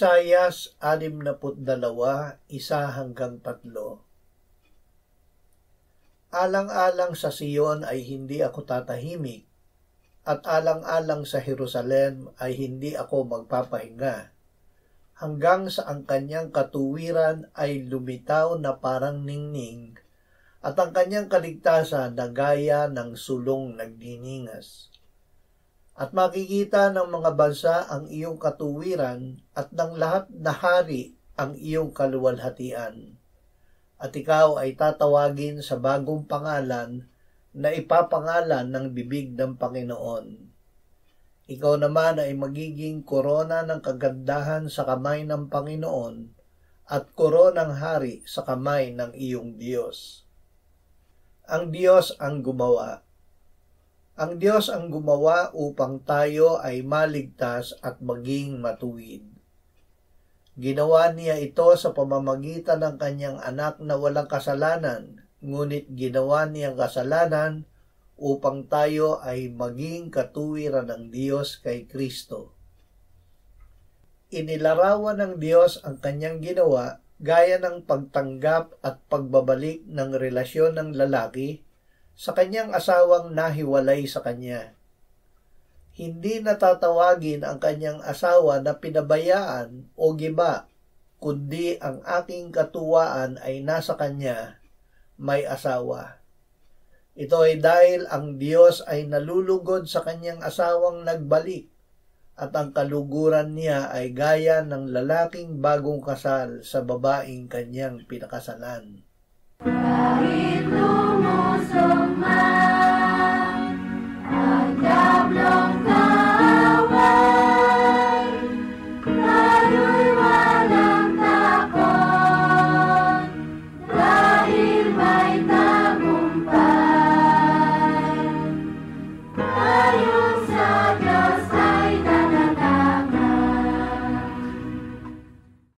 Isayas 62, 1-3. Alang-alang sa Siyon ay hindi ako tatahimik, at alang-alang sa Jerusalem ay hindi ako magpapahinga, hanggang sa ang kanyang katuwiran ay lumitaw na parang ningning, at ang kanyang kaligtasan na gaya ng sulong nagniningas. At makikita ng mga bansa ang iyong katuwiran, at ng lahat na hari ang iyong kaluwalhatian. At ikaw ay tatawagin sa bagong pangalan na ipapangalan ng bibig ng Panginoon. Ikaw naman ay magiging korona ng kagandahan sa kamay ng Panginoon at koronang hari sa kamay ng iyong Diyos. Ang Diyos ang gumawa. Ang Diyos ang gumawa upang tayo ay maligtas at maging matuwid. Ginawa niya ito sa pamamagitan ng kanyang anak na walang kasalanan, ngunit ginawa niyang kasalanan upang tayo ay maging katuwiran ng Diyos kay Kristo. Inilarawan ng Diyos ang kanyang ginawa gaya ng pagtanggap at pagbabalik ng relasyon ng lalaki sa kanyang asawang nahiwalay sa kanya. Hindi natatawagin ang kanyang asawa na pinabayaan o giba, kundi ang aking katuwaan ay nasa kanya, may asawa. Ito ay dahil ang Diyos ay nalulugod sa kanyang asawang nagbalik, at ang kaluguran niya ay gaya ng lalaking bagong kasal sa babaeng kanyang pinakasalan.